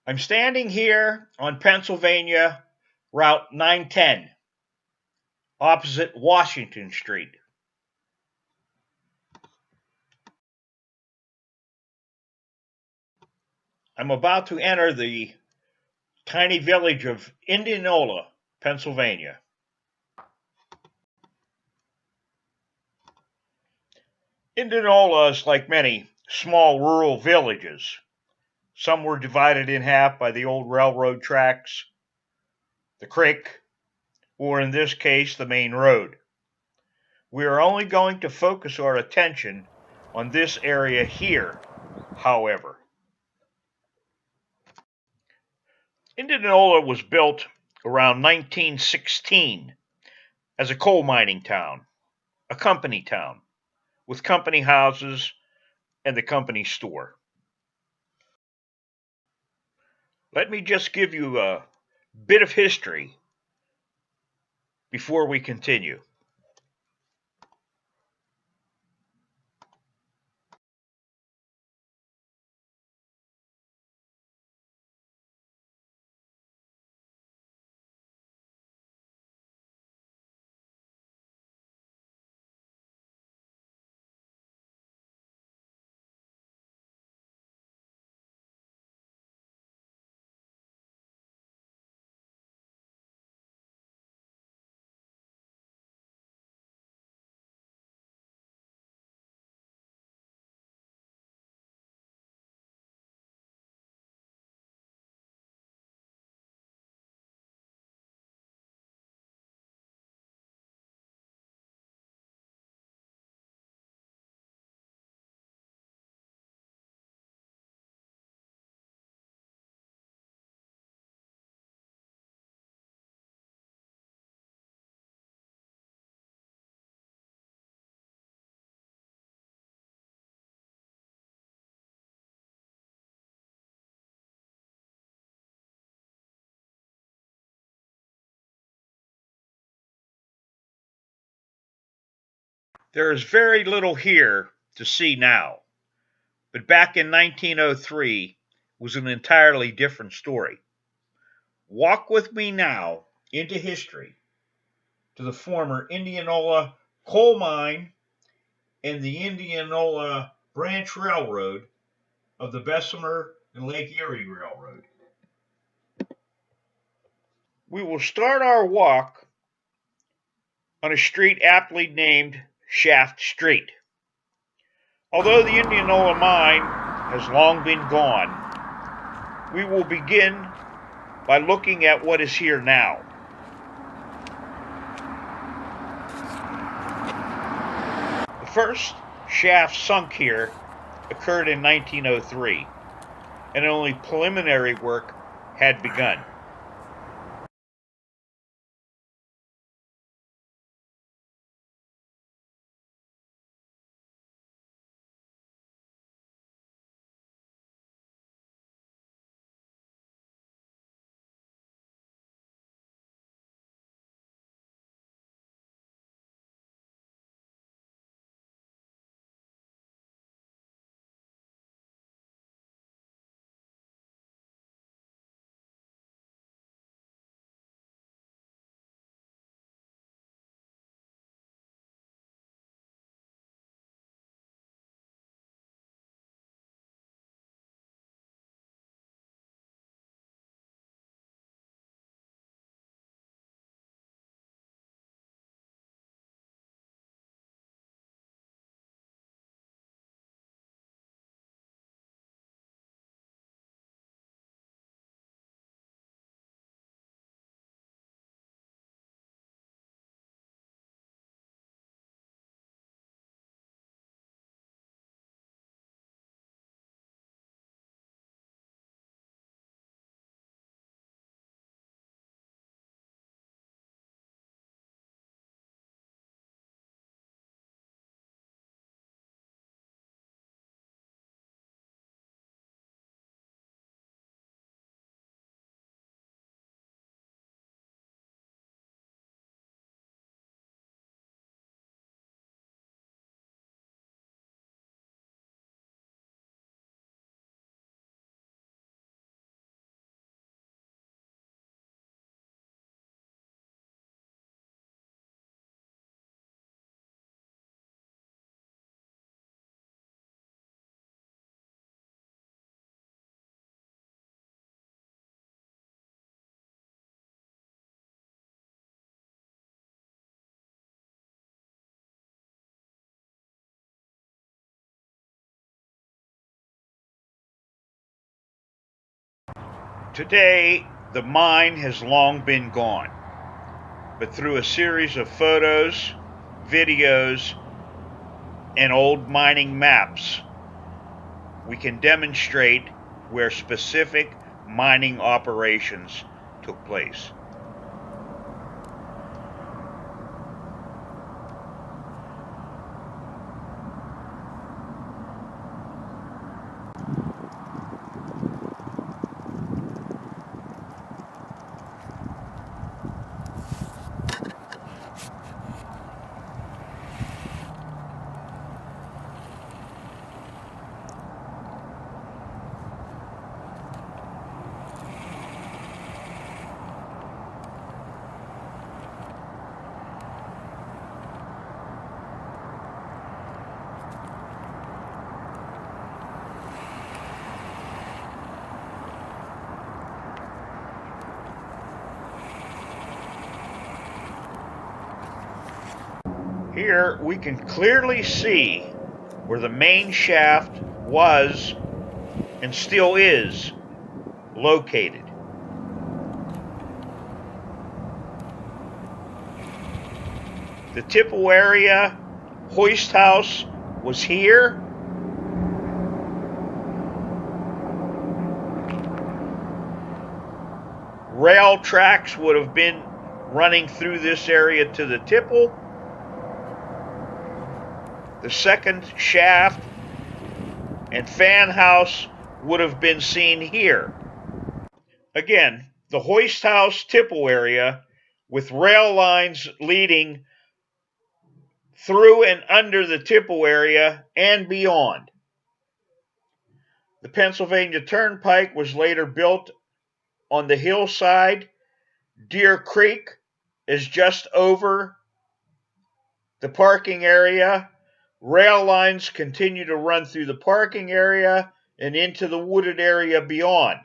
I'm standing here on Pennsylvania Route 910, opposite Washington Street. I'm about to enter the tiny village of Indianola, Pennsylvania. Indianola is like many small rural villages. Some were divided in half by the old railroad tracks, the creek, or in this case, the main road. We are only going to focus our attention on this area here, however. Indianola was built around 1916 as a coal mining town, a company town, with company houses and the company store. Let me just give you a bit of history before we continue. There is very little here to see now, but back in 1903 was an entirely different story. Walk with me now into history to the former Indianola Coal Mine and the Indianola Branch Railroad of the Bessemer and Lake Erie Railroad. We will start our walk on a street aptly named Shaft Street. Although the Indianola Mine has long been gone, we will begin by looking at what is here now. The first shaft sunk here occurred in 1903, and only preliminary work had begun. Today, the mine has long been gone, but through a series of photos, videos, and old mining maps, we can demonstrate where specific mining operations took place. Here we can clearly see where the main shaft was and still is located. The tipple area hoist house was here. Rail tracks would have been running through this area to the tipple. The second shaft and fan house would have been seen here. Again, the hoist house tipple area with rail lines leading through and under the tipple area and beyond. The Pennsylvania Turnpike was later built on the hillside. Deer Creek is just over the parking area. Rail lines continue to run through the parking area and into the wooded area beyond.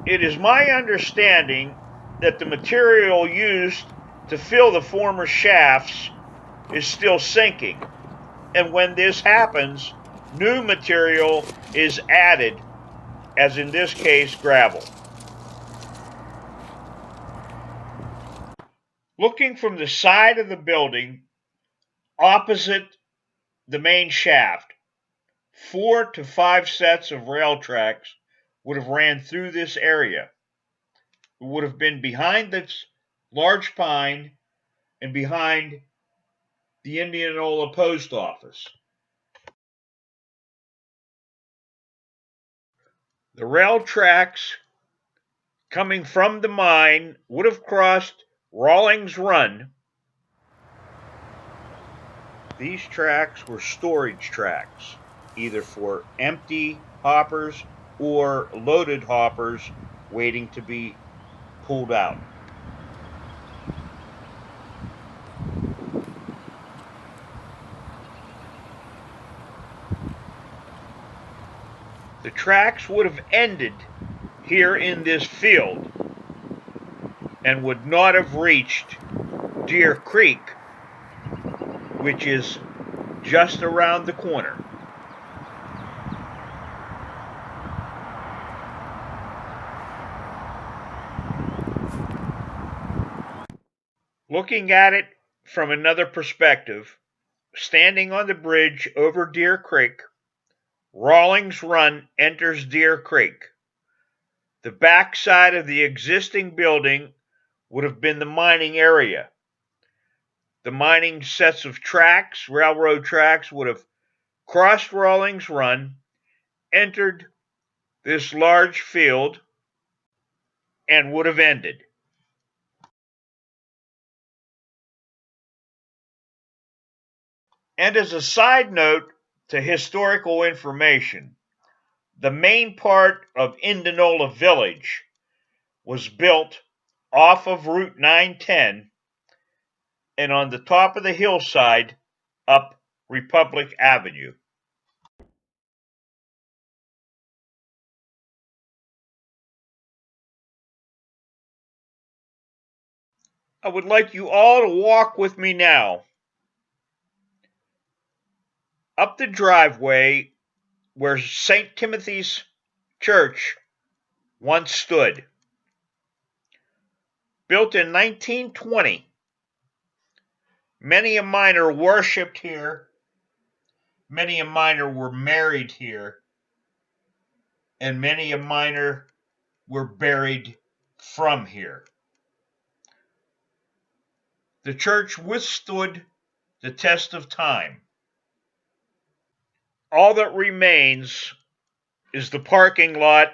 It is my understanding that the material used to fill the former shafts is still sinking, and when this happens, new material is added, as in this case, gravel. Looking from the side of the building opposite the main shaft, 4 to 5 sets of rail tracks would have ran through this area. It would have been behind this large pine and behind the Indianola post office. The rail tracks coming from the mine would have crossed Rawlings Run. These tracks were storage tracks, either for empty hoppers or loaded hoppers waiting to be pulled out. The tracks would have ended here in this field and would not have reached Deer Creek, which is just around the corner. Looking at it from another perspective, standing on the bridge over Deer Creek, Rawlings Run enters Deer Creek. The back side of the existing building would have been the mining area. The mining sets of tracks, railroad tracks, would have crossed Rawlings Run, entered this large field, and would have ended. And as a side note to historical information, the main part of Indianola Village was built off of Route 910 and on the top of the hillside up Republic Avenue. I would like you all to walk with me now up the driveway where St. Timothy's Church once stood. Built in 1920, many a miner worshipped here, many a miner were married here, and many a miner were buried from here. The church withstood the test of time. All that remains is the parking lot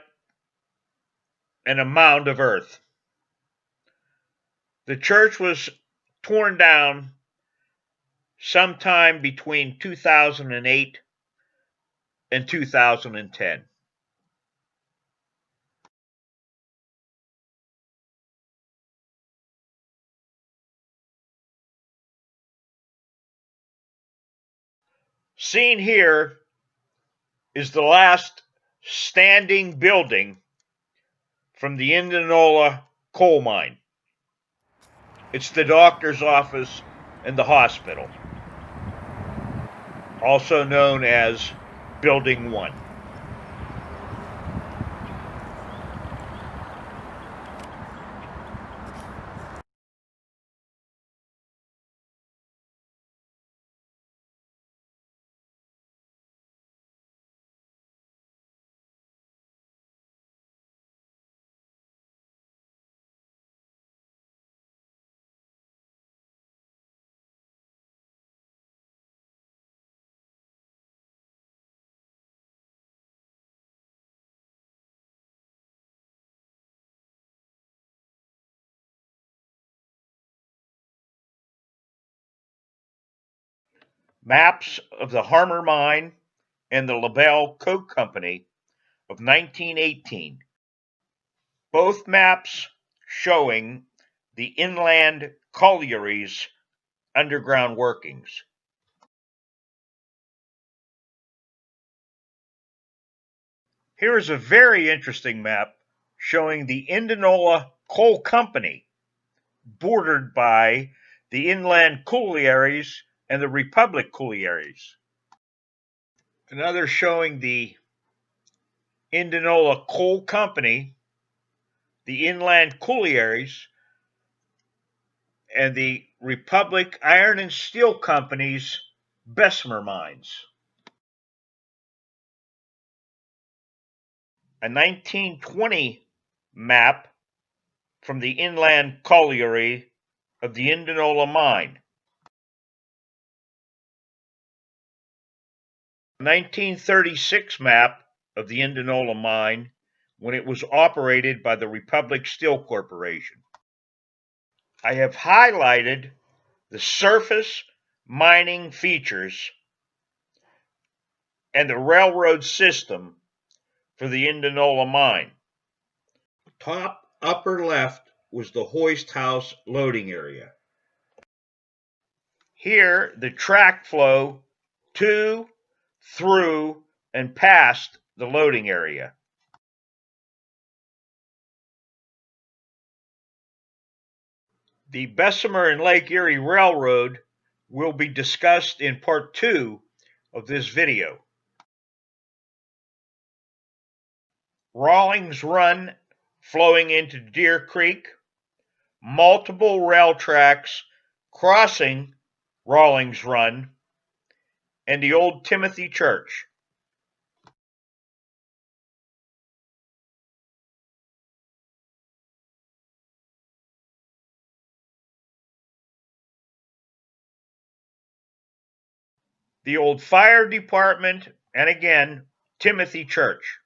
and a mound of earth. The church was torn down sometime between 2008 and 2010. Seen here is the last standing building from the Indianola Coal Mine. It's the doctor's office and the hospital, also known as Building 1. Maps of the Harmar Mine and the LaBelle Coke Company of 1918. Both maps showing the Inland Collieries underground workings. Here is a very interesting map showing the Indianola Coal Company, bordered by the Inland Collieries and the Republic Collieries. Another showing the Indianola Coal Company, the Inland Collieries, and the Republic Iron and Steel Company's Bessemer mines. A 1920 map from the Inland Colliery of the Indianola Mine. A 1936 map of the Indianola Mine when it was operated by the Republic Steel Corporation. I have highlighted the surface mining features and the railroad system for the Indianola Mine. Top upper left was the hoist house loading area. Here, the track flow to, through, and past the loading area. The Bessemer and Lake Erie Railroad will be discussed in part 2 of this video. Rawlings Run flowing into Deer Creek, multiple rail tracks crossing Rawlings Run, and the old Timothy Church. The old fire department, and again, Timothy Church.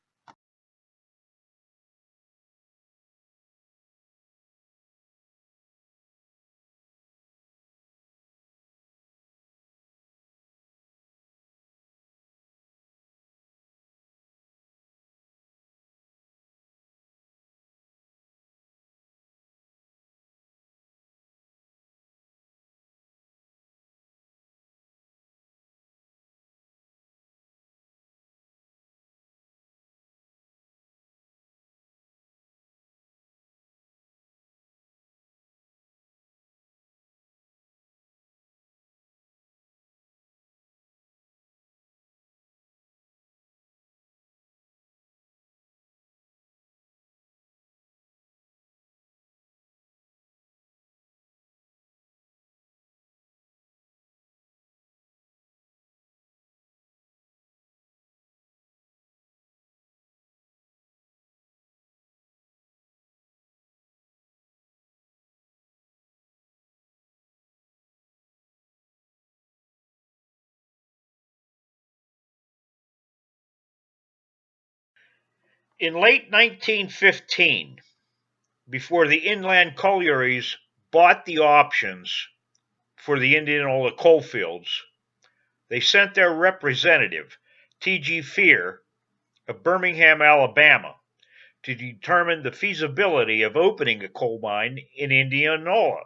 In late 1915, before the Inland Collieries bought the options for the Indianola Coal Fields, they sent their representative, T.G. Fear, of Birmingham, Alabama, to determine the feasibility of opening a coal mine in Indianola.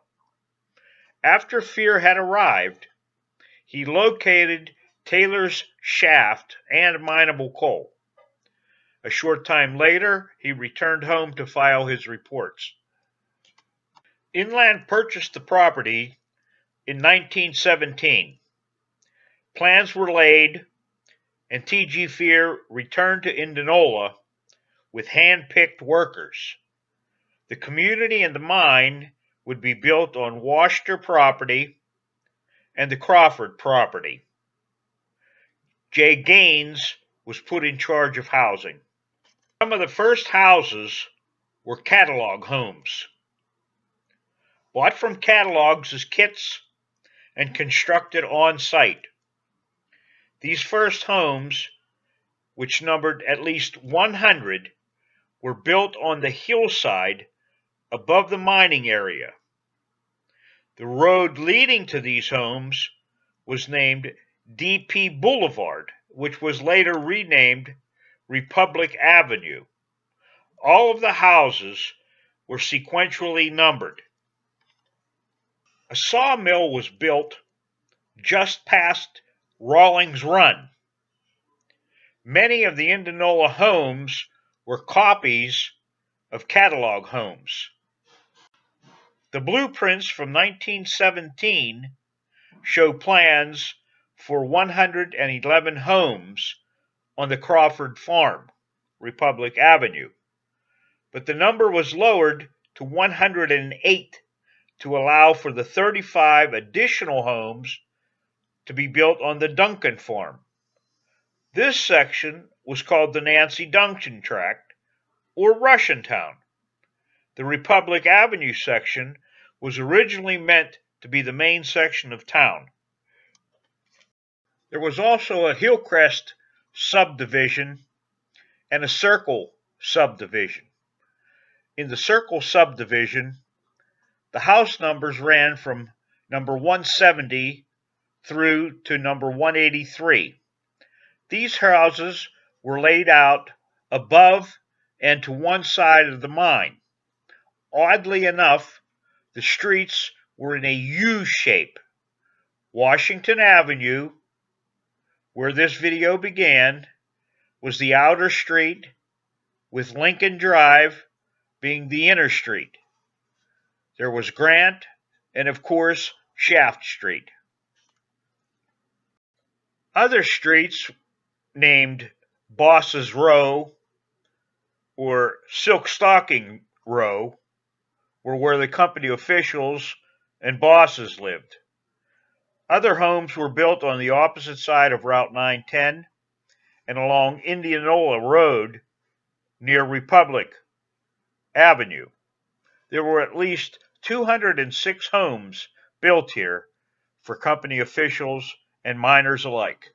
After Fear had arrived, he located Taylor's shaft and mineable coal. A short time later, he returned home to file his reports. Inland purchased the property in 1917. Plans were laid, and T.G. Fear returned to Indianola with hand-picked workers. The community and the mine would be built on Washter property and the Crawford property. J. Gaines was put in charge of housing. Some of the first houses were catalog homes, bought from catalogs as kits and constructed on site. These first homes, which numbered at least 100, were built on the hillside above the mining area. The road leading to these homes was named D.P. Boulevard, which was later renamed Republic Avenue. All of the houses were sequentially numbered. A sawmill was built just past Rawlings Run. Many of the Indianola homes were copies of catalog homes. The blueprints from 1917 show plans for 111 homes on the Crawford Farm, Republic Avenue, but the number was lowered to 108 to allow for the 35 additional homes to be built on the Duncan Farm. This section was called the Nancy Duncan Tract, or Russiantown. The Republic Avenue section was originally meant to be the main section of town. There was also a Hillcrest subdivision and a Circle subdivision. In the Circle subdivision, the house numbers ran from number 170 through to number 183. These houses were laid out above and to one side of the mine. Oddly enough, the streets were in a U shape. Washington Avenue, where this video began, was the outer street, with Lincoln Drive being the inner street. There was Grant and, of course, Shaft Street. Other streets named Boss's Row or Silk Stocking Row were where the company officials and bosses lived. Other homes were built on the opposite side of Route 910 and along Indianola Road near Republic Avenue. There were at least 206 homes built here for company officials and miners alike.